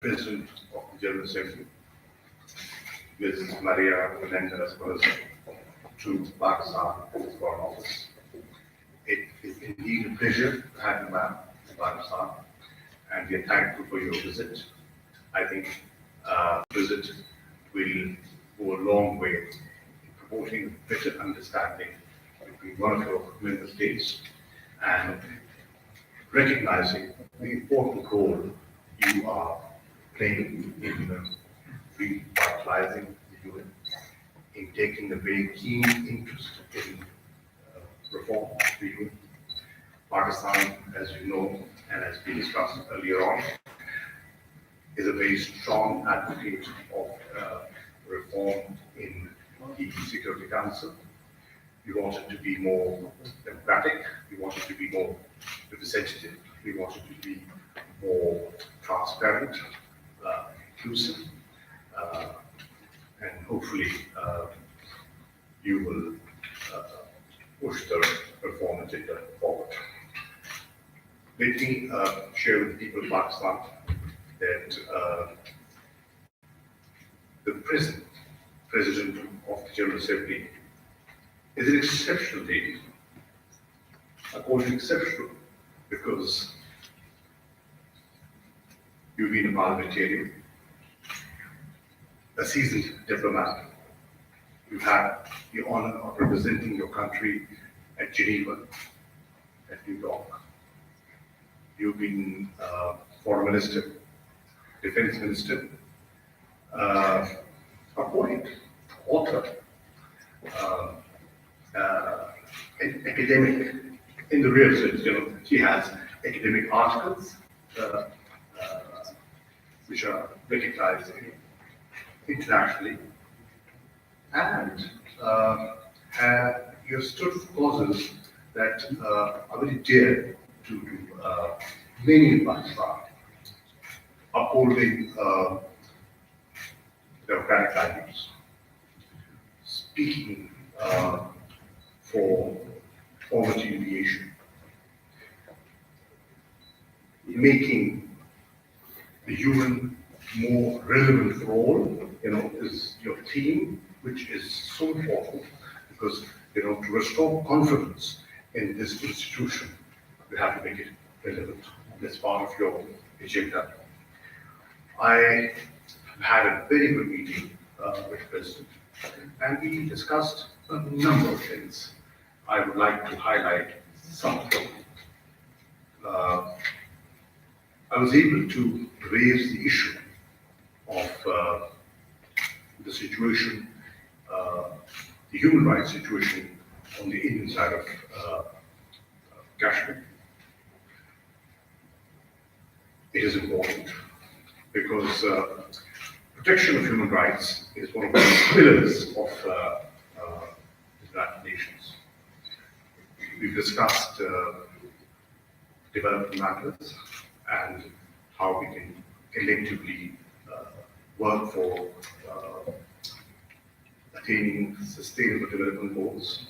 President of the General Assembly, Ms. Maria Menendez was to Pakistan in the Foreign Office. It is indeed a pleasure to have you, ma'am, in Pakistan, and we are thankful for your visit. I think visit will go a long way in promoting better understanding between one of your member states and recognizing the important role you are playing in revitalizing the UN, in taking a very keen interest in reform of the UN. Pakistan, as you know, and as we discussed earlier on, is a very strong advocate of reform in the Security Council. We want it to be more democratic, we want it to be more representative, we want it to be more transparent, inclusive, and hopefully you will push the reform agenda forward. Let me share with the people of Pakistan that the present President of the General Assembly is an exceptional lady. I call it exceptional because you've been a parliamentarian, a seasoned diplomat. You've had the honor of representing your country at Geneva, at New York. You've been foreign minister, defense minister, a poet, author, an academic in the real sense. You know, she has academic articles which are recognized internationally, and you have stood for causes that are very dear to many in Pakistan, upholding democratic values, speaking for poverty alleviation, making the UN more relevant for all, is your theme, which is so important because, to restore confidence in this institution, you have to make it relevant. That's part of your agenda. I had a very good meeting with the President, and we discussed a number of things. I would like to highlight some of them. I was able to raise the issue of the situation, the human rights situation on the Indian side of Kashmir. It is important because protection of human rights is one of the pillars of the United Nations. We've discussed development matters and how we can collectively work for attaining sustainable development goals.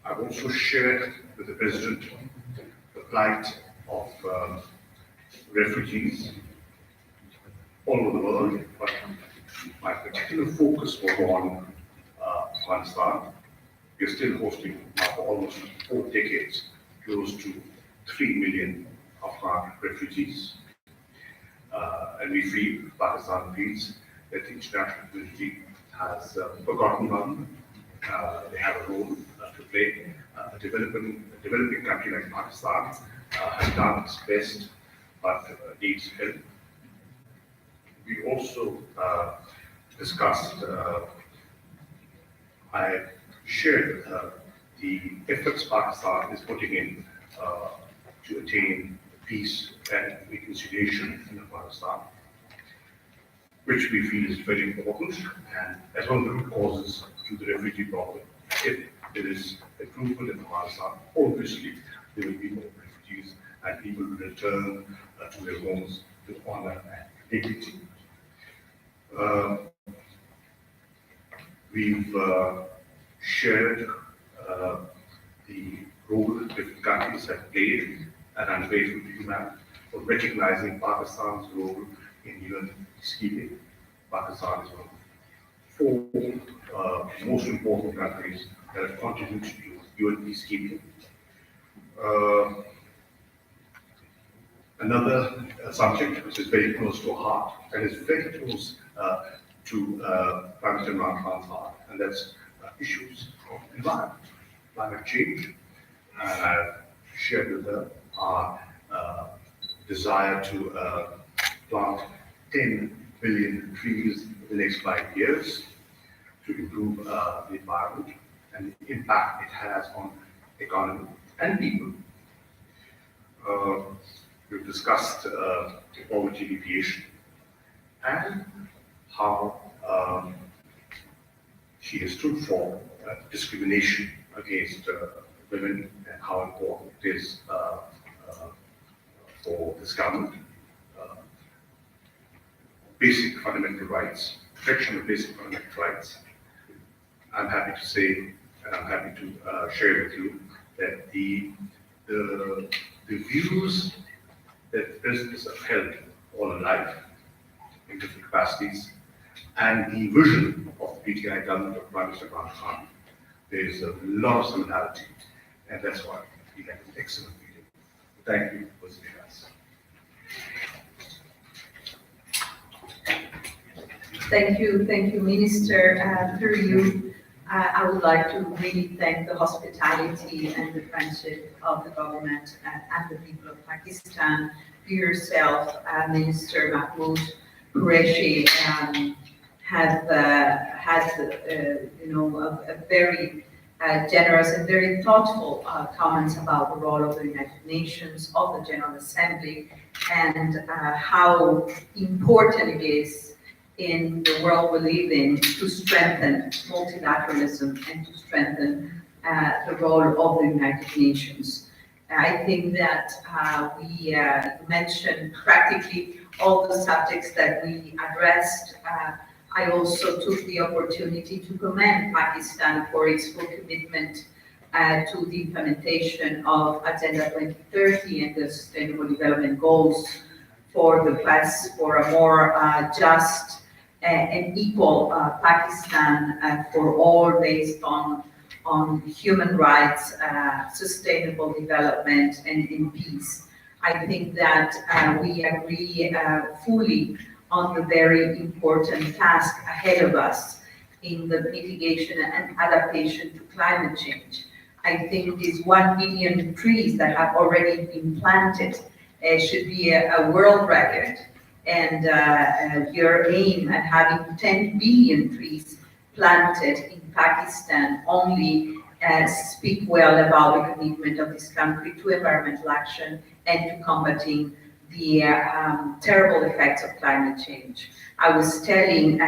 I've also shared with the President the plight of refugees all over the world, but my particular focus was on Afghanistan. We're still hosting, now for almost 4 decades, close to 3 million Afghan refugees. And we feel, Pakistan feels, that the international community has forgotten about them. They have a role to play. A developing country like Pakistan has done its best, but needs help. We also discussed, I shared the efforts Pakistan is putting in to attain peace and reconciliation in Afghanistan, which we feel is very important, and as one of the root causes to the refugee problem. If there is improvement in Afghanistan, obviously there will be more refugees and people will return to their homes with honor and dignity. We've shared the role different countries have played, and I'm grateful to you, ma'am, for recognizing Pakistan's role in UN peacekeeping. Pakistan is one of the four most important countries that have contributed to UN peacekeeping. Another subject which is very close to heart and is very close to Prime Minister Imran Khan's heart, and that's issues of environment, climate change. And I've shared with her our desire to plant 10 billion trees in the next 5 years to improve the environment and the impact it has on economy and people. We've discussed poverty alleviation and how she has stood for discrimination against women and how important it is for this government. Basic fundamental rights, protection of basic fundamental rights. I'm happy to say, and I'm happy to share with you that the views that the President has held all her life in different capacities, and the vision of the PTI government of Prime Minister Imran Khan, there is a lot of similarity, and that's why we had an excellent meeting. Thank you for listening to us. Thank you, Minister. Through you, I would like to really thank the hospitality and the friendship of the government and the people of Pakistan. You yourself, Minister Mahmood, Qureshi, have had a very generous and very thoughtful comments about the role of the United Nations, of the General Assembly, and how important it is in the world we live in to strengthen multilateralism and to strengthen the role of the United Nations. I think that we mentioned practically all the subjects that we addressed. I also took the opportunity to commend Pakistan for its full commitment to the implementation of Agenda 2030 and the Sustainable Development Goals for the quest for a more just and equal Pakistan for all based on human rights, sustainable development, and in peace. I think that we agree fully on the very important task ahead of us in the mitigation and adaptation to climate change. I think these 1 billion trees that have already been planted should be a world record. And your aim at having 10 billion trees planted in Pakistan only speak well about the commitment of this country to environmental action and to combating the terrible effects of climate change. I was telling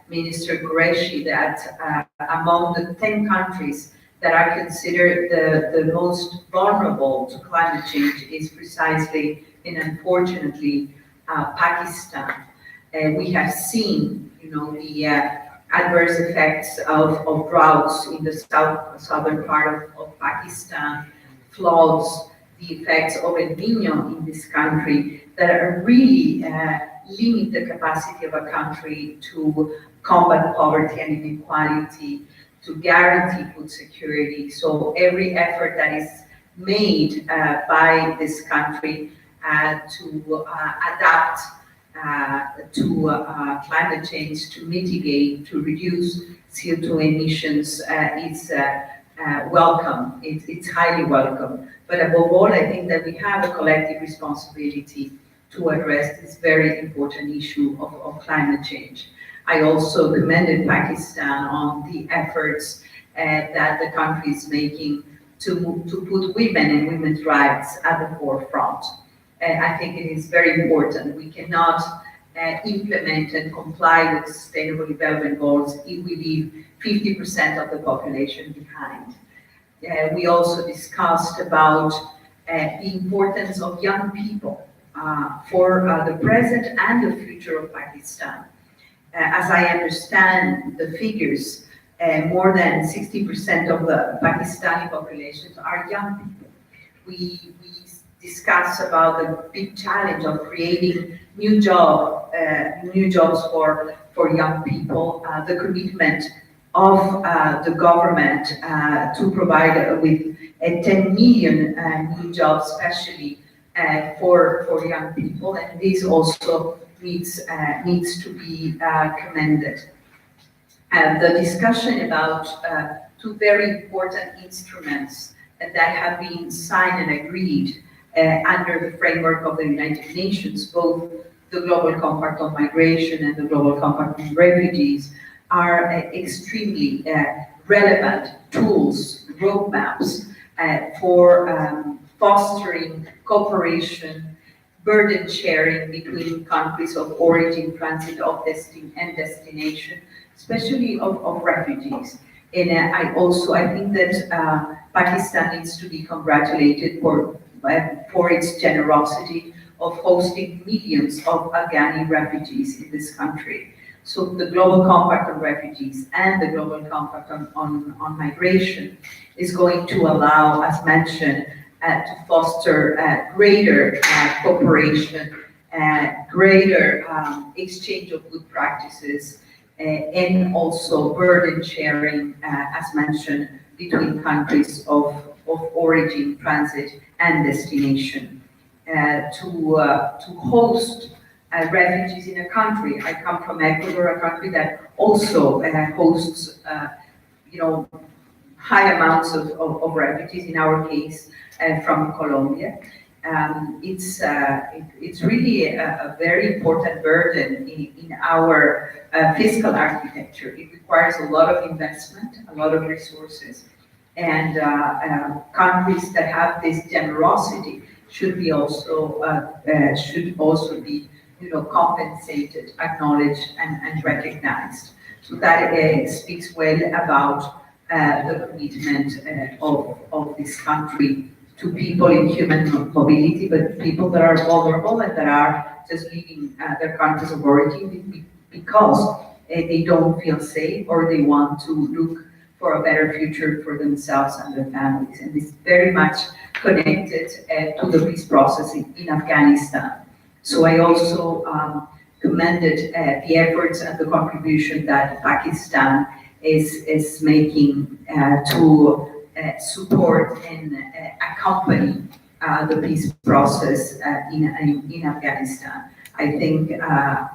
Minister Qureshi that among the 10 countries that are considered the most vulnerable to climate change is precisely and unfortunately Pakistan. We have seen, the adverse effects of droughts in the southern part of Pakistan, floods, the effects of El Niño in this country that are really limit the capacity of a country to combat poverty and inequality, to guarantee food security. So every effort that is made by this country to adapt to climate change, to mitigate, to reduce CO2 emissions is welcome. It's highly welcome. But above all, I think that we have a collective responsibility to address this very important issue of climate change. I also commended Pakistan on the efforts that the country is making to put women and women's rights at the forefront. I think it is very important. We cannot implement and comply with sustainable development goals if we leave 50% of the population behind. We also discussed about the importance of young people for the present and the future of Pakistan. As I understand the figures, more than 60% of the Pakistani population are young people. We discuss about the big challenge of creating new jobs for young people, the commitment of the government to provide with 10 million new jobs, especially for young people, and this also needs to be commended. The discussion about two very important instruments that have been signed and agreed under the framework of the United Nations, both the Global Compact on Migration and the Global Compact on Refugees, are extremely relevant tools, roadmaps for fostering cooperation, burden sharing between countries of origin, transit, of and destination, especially of refugees. And I think that Pakistan needs to be congratulated for its generosity of hosting millions of Afghani refugees in this country. So the Global Compact on Refugees and the Global Compact on Migration is going to allow, as mentioned, to foster greater cooperation, greater exchange of good practices, and also burden sharing, as mentioned, between countries of origin, transit, and destination. To host refugees in a country. I come from Ecuador, a country that also hosts, high amounts of refugees, in our case, from Colombia. It's really a very important burden in our fiscal architecture. It requires a lot of investment, a lot of resources, and countries that have this generosity should also be compensated, acknowledged, and recognized. So that speaks well about the commitment of this country to people in human mobility, but people that are vulnerable and that are just leaving their countries of origin because they don't feel safe or they want to look for a better future for themselves and their families. And it's very much connected to the peace process in Afghanistan. So I also commended the efforts and the contribution that Pakistan is making to support and accompany the peace process in Afghanistan. I think a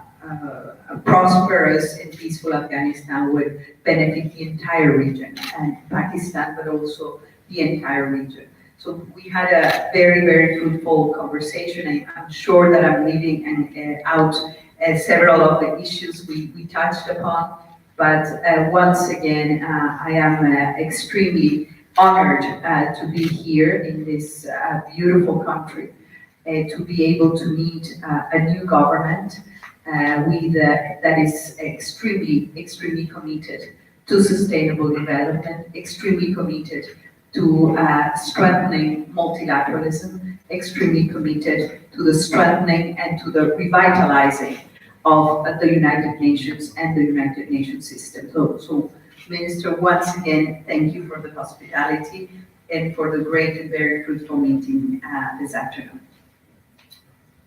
prosperous and peaceful Afghanistan would benefit the entire region, and Pakistan, but also the entire region. So we had a very, very fruitful conversation. I'm sure that I'm leaving out several of the issues we touched upon, but once again, I am extremely honored to be here in this beautiful country, to be able to meet a new government that is extremely committed to sustainable development, extremely committed to strengthening multilateralism, extremely committed to the strengthening and to the revitalizing of the United Nations and the United Nations system. So Minister, once again, thank you for the hospitality and for the great and very fruitful meeting this afternoon.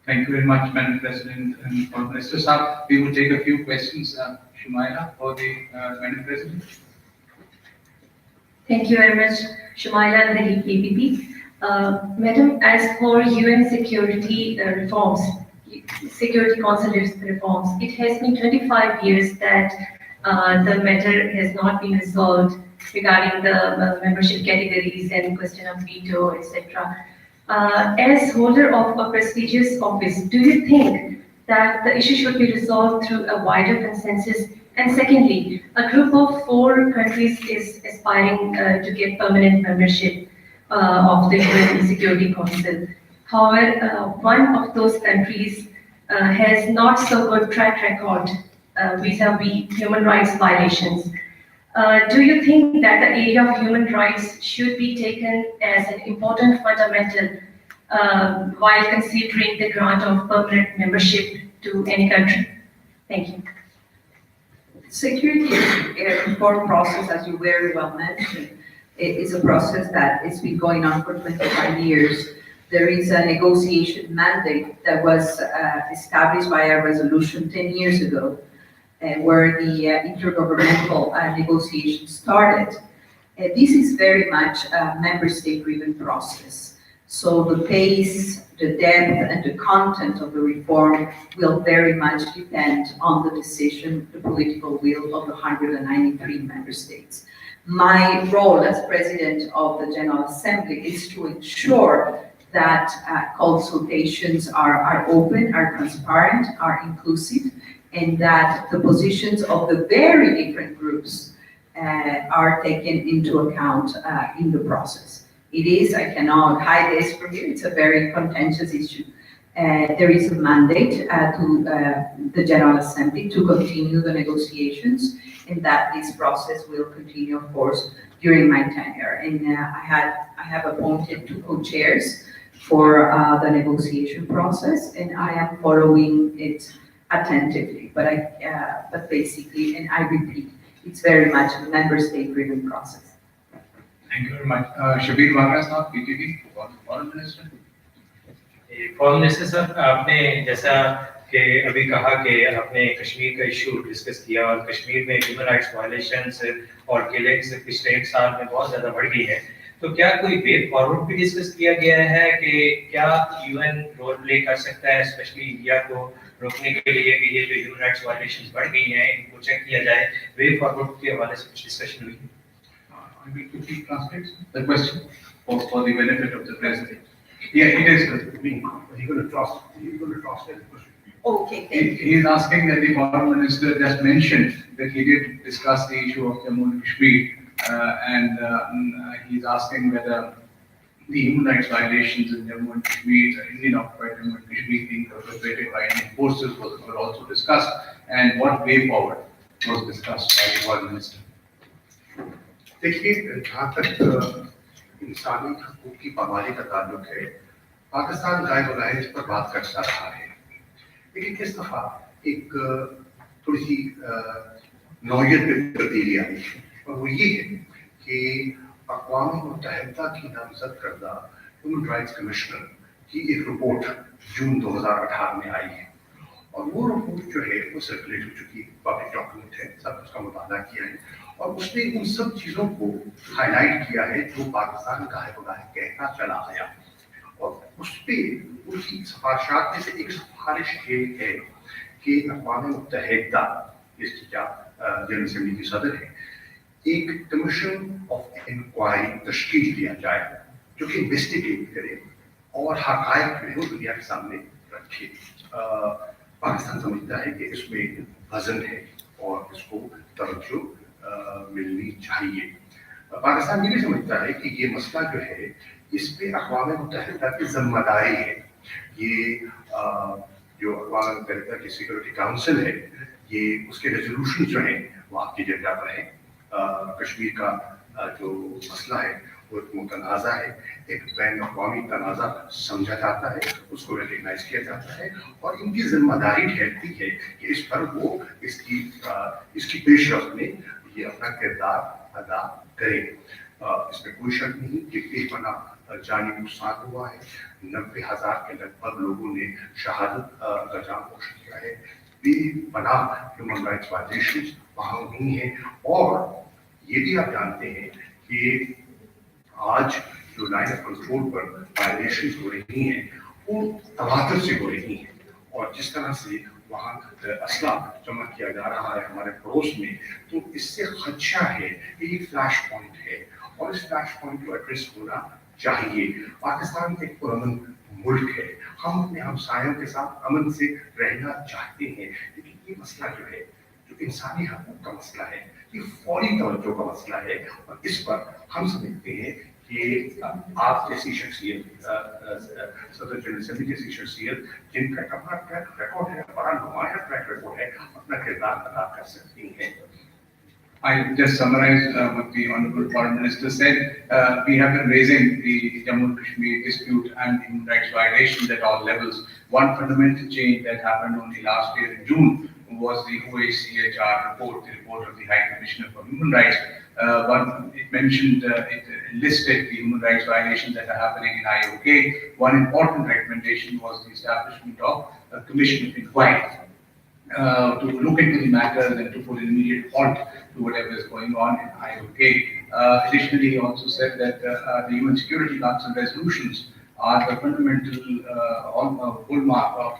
Thank you very much, Madam President and for Minister Shah. We will take a few questions. Shumaila, for the Madam President. Thank you very much, Shumaila and the APP. Madam, as for UN security reforms, Security Council reforms, it has been 25 years that the matter has not been resolved regarding the membership categories and question of veto, etc. As holder of a prestigious office, do you think that the issue should be resolved through a wider consensus? And secondly, a group of 4 countries is aspiring to get permanent membership of the UN Security Council. However, one of those countries has not so good track record vis-a-vis human rights violations. Do you think that the area of human rights should be taken as an important fundamental while considering the grant of permanent membership to any country? Thank you. Security reform process, as you very well mentioned, is a process that has been going on for 25 years. There is a negotiation mandate that was established by a resolution 10 years ago, where the intergovernmental negotiations started. This is very much a member state-driven process. So the pace, the depth, and the content of the reform will very much depend on the decision, the political will of the 193 member states. My role as President of the General Assembly is to ensure that consultations are open, are transparent, are inclusive, and that the positions of the very different groups are taken into account in the process. It is, I cannot hide this from you, it's a very contentious issue. There is a mandate to the General Assembly to continue the negotiations, and that this process will continue, of course, during my tenure. And I have appointed 2 co-chairs for the negotiation process, and I am following it attentively. But basically, and I repeat, it's very much a member state-driven process. Thank you very much. Shabir Wagra Sahab, PTV, Foreign Minister. Foreign minister साहब, आपने जैसा कि अभी कहा कि आपने कश्मीर का issue discuss किया और कश्मीर में ह्यूमन राइट्स वायलेशंस और किलिंग्स पिछले 1 साल में बहुत ज़्यादा बढ़ गई है, तो क्या कोई वे फॉरवर्ड भी डिस्कस किया गया है कि क्या यूएन रोल प्ले कर सकता है, स्पेशली इंडिया को रोकने के लिए कि ये जो ह्यूमन राइट्स वायलेशंस बढ़ गई हैं इनको चेक किया जाए? वे फॉरवर्ड के हवाले से कुछ डिस्कशन हुई? I will quickly translate the question for the benefit of the President. Yeah, it is. He's going to translate the question. Okay, thank you. He is asking that the Foreign Minister just mentioned that he did discuss the issue of Jammu and Kashmir, and he's asking whether the human rights violations in Jammu and Kashmir, Indian occupied Jammu and Kashmir being perpetrated by Indian forces were also discussed, and what way forward was discussed by the Foreign Minister. देखिए, जहाँ तक इंसानी हकूक की पामाली का ताल्लुक है, पाकिस्तान गाय बगाए इस पर बात करता रहा है, लेकिन इस दफा एक थोड़ी सी नौयत में तब्दीली आई है, और वो ये है कि अक़वाम मुत्तहिदा की नामज़द करदा ह्यूमन राइट्स कमिश्नर की एक रिपोर्ट जून 2018 में आई है, और वो रिपोर्ट जो है वो सर्कुलेट हो चुकी है, पब्लिक डॉक्यूमेंट है, सब उसका मुताला किया है, और उसने उन सब चीज़ों को हाईलाइट किया है जो पाकिस्तान गाहे बगाहे कहता चला आया, और उस पर उसकी सिफारिशात में से एक सिफारिश ये है कि अक़वाम मुत्तहिदा, जिसकी क्या जनरल असेंबली की सदर है, एक कमीशन ऑफ इंक्वायरी तश्कील दिया जाए जो कि इन्वेस्टिगेट करे और हक़ाइक़ जो है वो दुनिया के सामने रखे। पाकिस्तान समझता है कि इसमें वज़न है और इसको तवज्जो मिलनी चाहिए। पाकिस्तान ये भी समझता है कि ये मसला जो है इस पे अक़वाम मुत्तहिदा की ज़िम्मेदारी है। ये जो अक़वाम मुत्तहिदा की सिक्योरिटी काउंसिल है, ये उसके रेजोल्यूशन जो हैं वो आपकी एजेंडा पर है। कश्मीर का जो मसला है वो एक मुतनाज़ा है, एक बैन अक़वामी तनाज़ा समझा जाता है, उसको रिकग्नाइज किया जाता है, और इनकी जिम्मेदारी ठहरती है कि इस पर वो इसकी पेशरफ्त में ये अपना किरदार अदा करें। इसमें कोई शक नहीं कि बेपनाह जानी नुकसान हुआ है, 90,000 के लगभग लोगों ने शहादत का जाम पोश किया है, बेपनाह ह्यूमन राइट्स वायलेशंस वहाँ हुई हैं, और ये भी आप जानते हैं कि आज जो लाइन ऑफ कंट्रोल पर वायलेशंस हो रही हैं वो तवातर से हो रही हैं, और जिस तरह से वहाँ असला जमा किया जा रहा है हमारे पड़ोस में, तो इससे खदशा है कि ये फ्लैश पॉइंट है और इस फ्लैश पॉइंट को एड्रेस होना चाहिए। पाकिस्तान एक पुरअमन मुल्क है, हम अपने हमसायों के साथ अमन से रहना चाहते हैं, लेकिन ये मसला जो है जो इंसानी हकूक का मसला है, ये फौरी तवज्जो का मसला है, और इस पर हम समझते हैं कि आप जैसी शख्सियत, सदर जनरल असेंबली जैसी शख्सियत जिनका अपना ट्रैक रिकॉर्ड है, बड़ा नुमाया ट्रैक रिकॉर्ड है, अपना किरदार अदा कर सकती हैं। I just summarize what the Honorable Foreign Minister said. We have been raising the Jammu and Kashmir dispute and human rights violations at all levels. One fundamental change that happened only last year in June was the OHCHR report, the report of the High Commissioner for Human Rights, One, it mentioned, it listed the human rights violations that are happening in IOK. One important recommendation was the establishment of a commission of inquiry to look into the matter and to put an immediate halt to whatever is going on in IOK. Additionally, he also said that the UN Security Council resolutions are the fundamental hallmark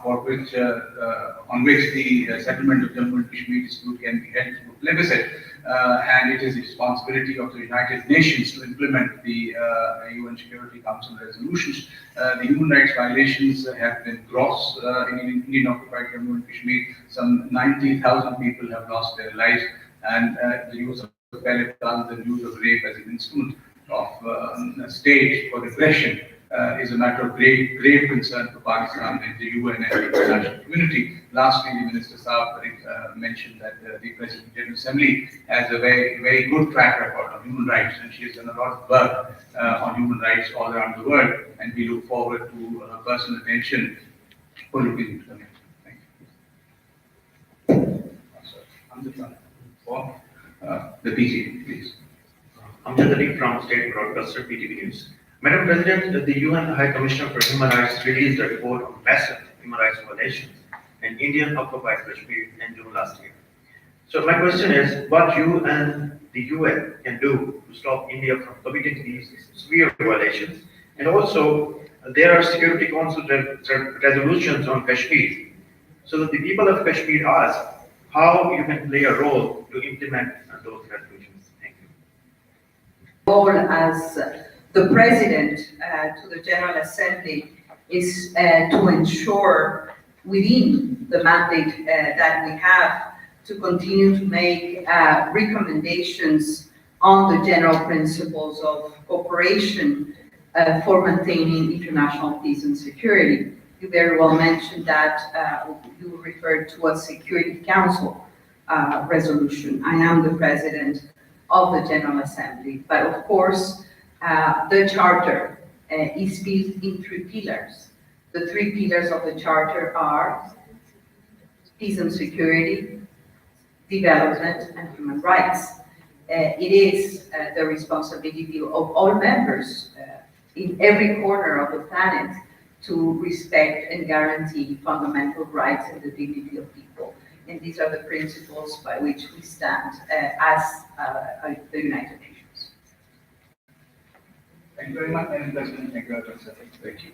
for which, on which the settlement of Jammu and Kashmir dispute can be held through a plebiscite. And it is the responsibility of the United Nations to implement the UN Security Council resolutions. The human rights violations have been gross in Indian occupied Jammu and Kashmir. Some 90,000 people have lost their lives, and the use of pellet guns and use of rape as an instrument of stage for aggression is a matter of grave concern for Pakistan and the UN and the international community. Lastly, the Minister Saab mentioned that the President of the General Assembly has a very good track record on human rights, and she has done a lot of work on human rights all around the world, and we look forward to her personal attention for looking into the matter. Thank you. For the PG, please. Amjad Ali from State Broadcaster PTV News. Madam President, the UN High Commissioner for Human Rights released a report on massive human rights violations in Indian occupied Kashmir in June last year. So my question is, what you and the UN can do to stop India from committing these severe violations? And also, there are Security Council resolutions on Kashmir. So that the people of Kashmir ask how you can play a role to implement those resolutions. Thank you. Role as the President to the General Assembly is to ensure within the mandate that we have to continue to make recommendations on the general principles of cooperation for maintaining international peace and security. You very well mentioned that you referred to a Security Council resolution. I am the President of the General Assembly, but of course, the Charter is built in three pillars. The three pillars of the Charter are peace and security, development, and human rights. It is the responsibility of all members in every corner of the planet to respect and guarantee fundamental rights and the dignity of people. And these are the principles by which we stand as the United Nations. Thank you very much, Madam President. Thank you.